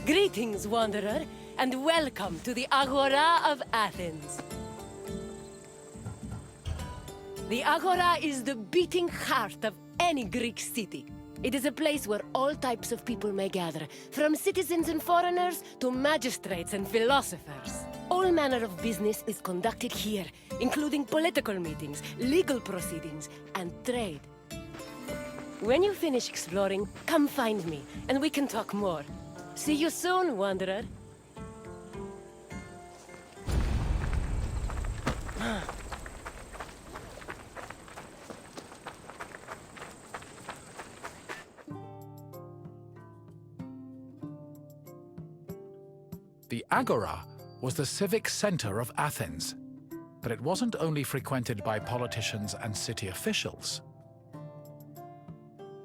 Greetings, wanderer, and welcome to the Agora of Athens. The Agora is the beating heart of any Greek city. It is a place where all types of people may gather, from citizens and foreigners to magistrates and philosophers. All manner of business is conducted here, including political meetings, legal proceedings, and trade. When you finish exploring, come find me, and we can talk more. See you soon, wanderer. The Agora was the civic center of Athens, but it wasn't only frequented by politicians and city officials.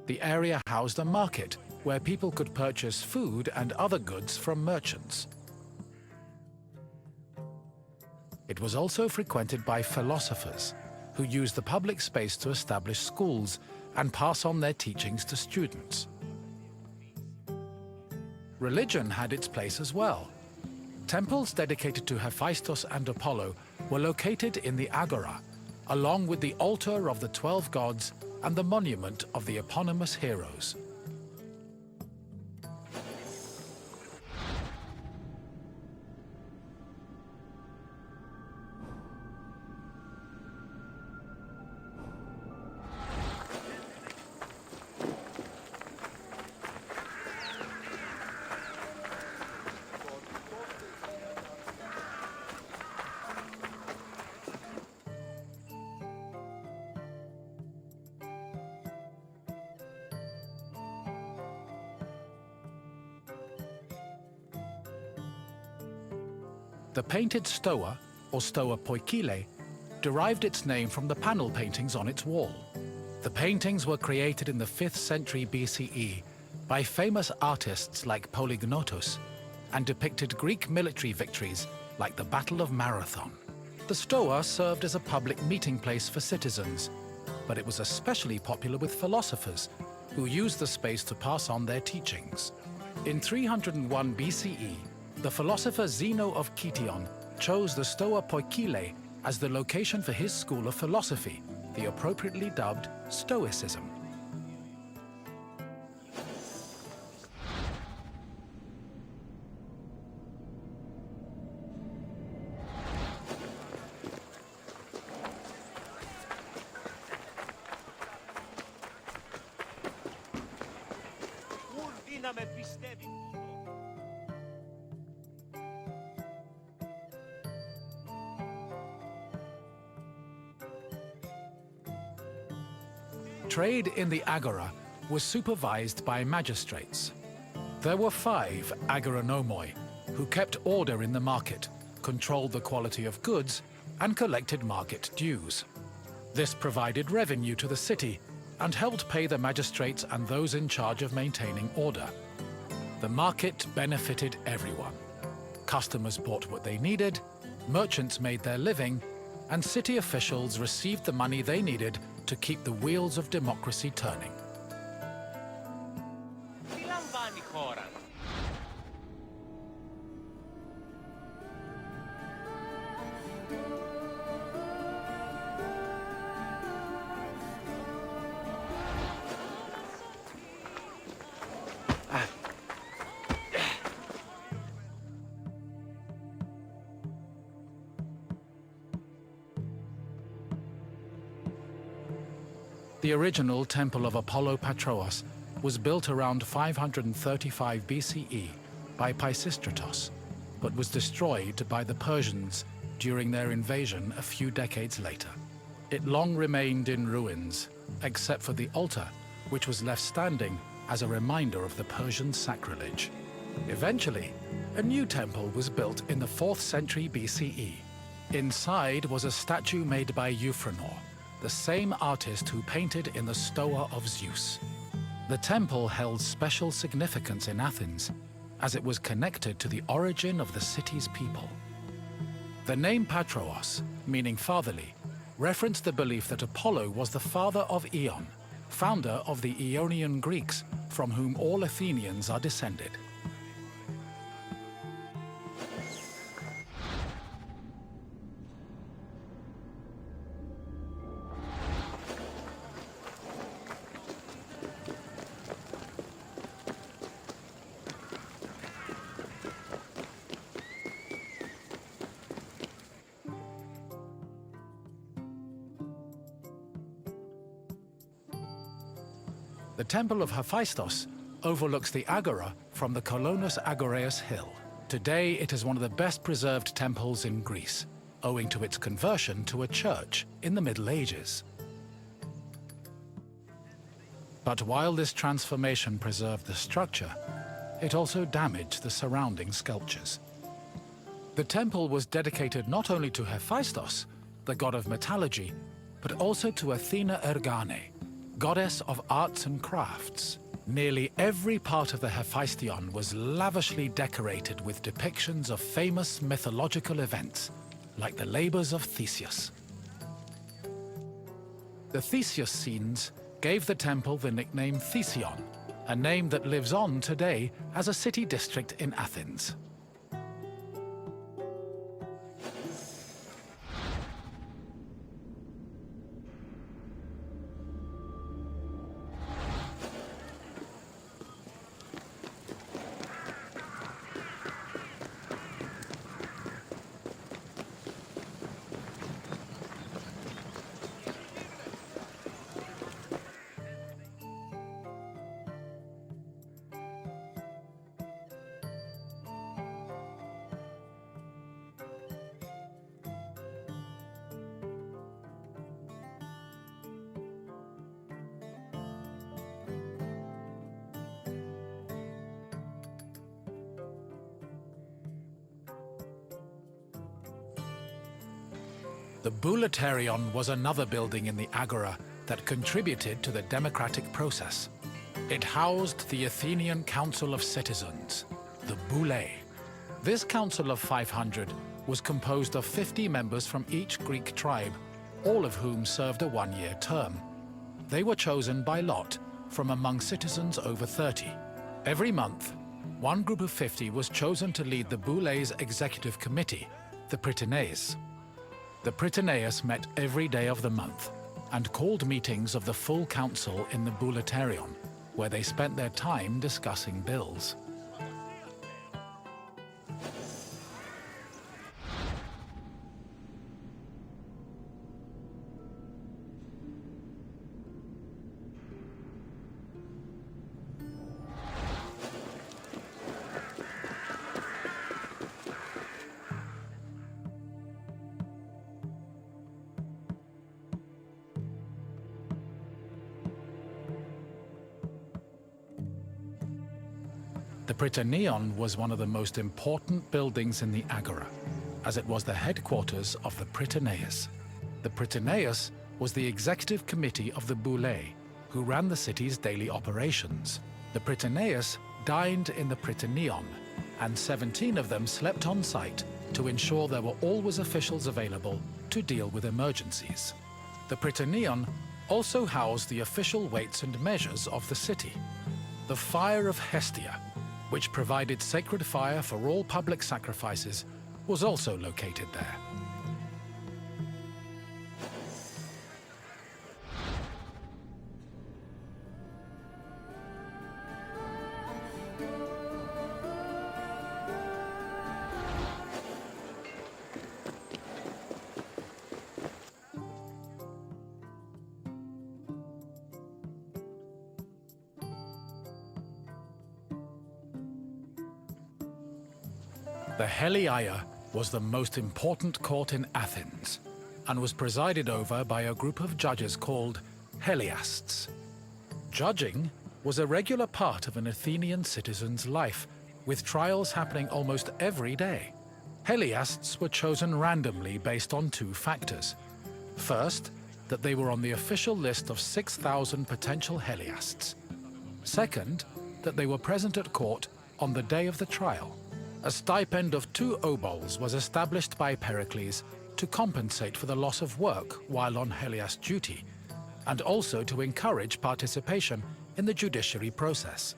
The area housed a market where people could purchase food and other goods from merchants. It was also frequented by philosophers, who used the public space to establish schools and pass on their teachings to students. Religion had its place as well. Temples dedicated to Hephaestus and Apollo were located in the Agora, along with the altar of the 12 gods and the monument of the eponymous heroes. The painted stoa, or stoa poikile, derived its name from the panel paintings on its wall. The paintings were created in the 5th century BCE by famous artists like Polygnotus and depicted Greek military victories like the Battle of Marathon. The stoa served as a public meeting place for citizens, but it was especially popular with philosophers who used the space to pass on their teachings. In 301 BCE, the philosopher Zeno of Kition chose the Stoa Poikile as the location for his school of philosophy, the appropriately dubbed Stoicism. Trade in the Agora was supervised by magistrates. There were 5 agoranomoi, who kept order in the market, controlled the quality of goods, and collected market dues. This provided revenue to the city and helped pay the magistrates and those in charge of maintaining order. The market benefited everyone. Customers bought what they needed, merchants made their living, and city officials received the money they needed to keep the wheels of democracy turning. The original Temple of Apollo Patrous was built around 535 BCE by Pisistratos, but was destroyed by the Persians during their invasion a few decades later. It long remained in ruins, except for the altar, which was left standing as a reminder of the Persian sacrilege. Eventually, a new temple was built in the 4th century BCE. Inside was a statue made by Euphranor, the same artist who painted in the Stoa of Zeus. The temple held special significance in Athens, as it was connected to the origin of the city's people. The name Patrous, meaning fatherly, referenced the belief that Apollo was the father of Aeon, founder of the Aeonian Greeks, from whom all Athenians are descended. The Temple of Hephaestus overlooks the Agora from the Colonus Agoreus hill. Today it is one of the best preserved temples in Greece, owing to its conversion to a church in the Middle Ages. But while this transformation preserved the structure, it also damaged the surrounding sculptures. The temple was dedicated not only to Hephaestus, the god of metallurgy, but also to Athena Ergane, goddess of arts and crafts. Nearly every part of the Hephaestion was lavishly decorated with depictions of famous mythological events, like the labors of Theseus. The Theseus scenes gave the temple the nickname Thesion, a name that lives on today as a city district in Athens. The Prytaneum was another building in the Agora that contributed to the democratic process. It housed the Athenian Council of Citizens, the Boulé. This council of 500 was composed of 50 members from each Greek tribe, all of whom served a one-year term. They were chosen by lot from among citizens over 30. Every month, one group of 50 was chosen to lead the Boulé's executive committee, the Prytaneum. The Prytaneum met every day of the month and called meetings of the full council in the Prytaneum, where they spent their time discussing bills. The Prytaneum was one of the most important buildings in the Agora, as it was the headquarters of the Prytaneum. The Prytaneum was the executive committee of the Boulé, who ran the city's daily operations. The Prytaneum dined in the Prytaneum, and 17 of them slept on site to ensure there were always officials available to deal with emergencies. The Prytaneum also housed the official weights and measures of the city. The Fire of Hestia, which provided sacred fire for all public sacrifices, was also located there. The Helia was the most important court in Athens and was presided over by a group of judges called Heliasts. Judging was a regular part of an Athenian citizen's life, with trials happening almost every day. Heliasts were chosen randomly based on two factors. First, that they were on the official list of 6,000 potential Heliasts. Second, that they were present at court on the day of the trial. A stipend of 2 obols was established by Pericles to compensate for the loss of work while on Heliast duty, and also to encourage participation in the judiciary process.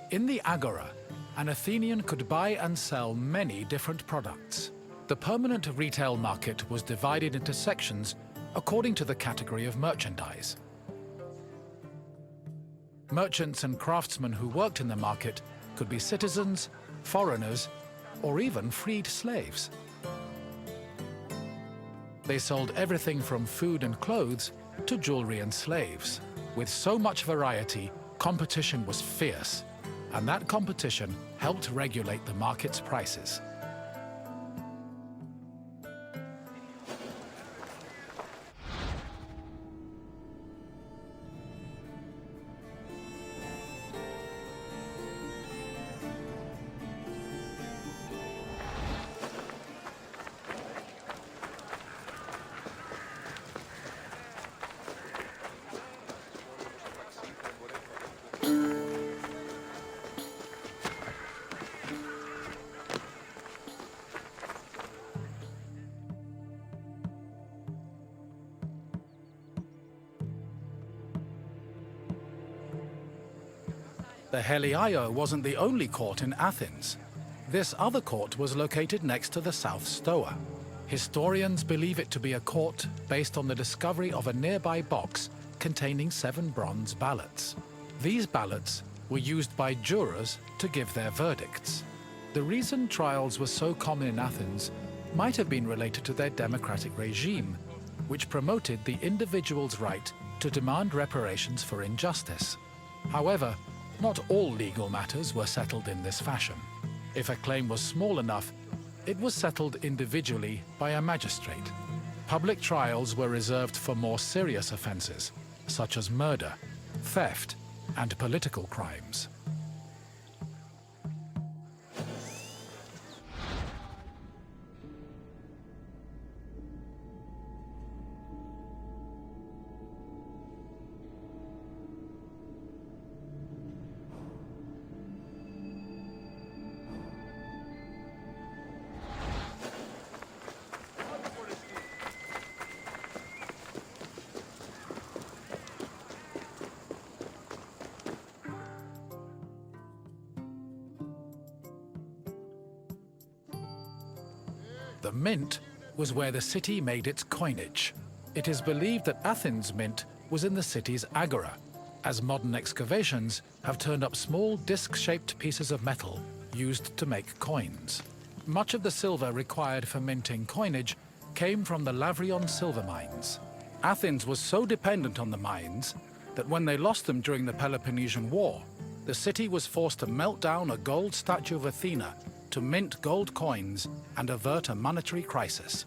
In the Agora, an Athenian could buy and sell many different products. The permanent retail market was divided into sections according to the category of merchandise. Merchants and craftsmen who worked in the market could be citizens, foreigners, or even freed slaves. They sold everything from food and clothes to jewelry and slaves. With so much variety, competition was fierce, and that competition helped regulate the market's prices. The Helia wasn't the only court in Athens. This other court was located next to the South Stoa. Historians believe it to be a court based on the discovery of a nearby box containing 7 bronze ballots. These ballots were used by jurors to give their verdicts. The reason trials were so common in Athens might have been related to their democratic regime, which promoted the individual's right to demand reparations for injustice. However, not all legal matters were settled in this fashion. If a claim was small enough, it was settled individually by a magistrate. Public trials were reserved for more serious offenses, such as murder, theft, and political crimes. The mint was where the city made its coinage. It is believed that Athens' mint was in the city's Agora, as modern excavations have turned up small disc-shaped pieces of metal used to make coins. Much of the silver required for minting coinage came from the Lavrion silver mines. Athens was so dependent on the mines that when they lost them during the Peloponnesian War, the city was forced to melt down a gold statue of Athena to mint gold coins and avert a monetary crisis.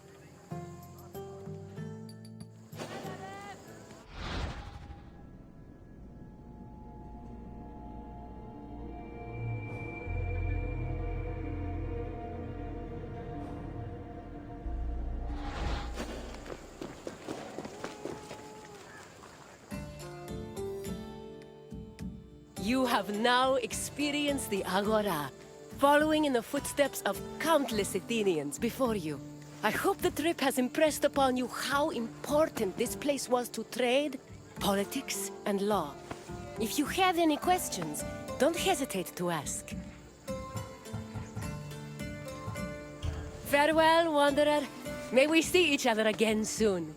You have now experienced the Agora, following in the footsteps of countless Athenians before you. I hope the trip has impressed upon you how important this place was to trade, politics, and law. If you have any questions, don't hesitate to ask. Farewell, wanderer. May we see each other again soon.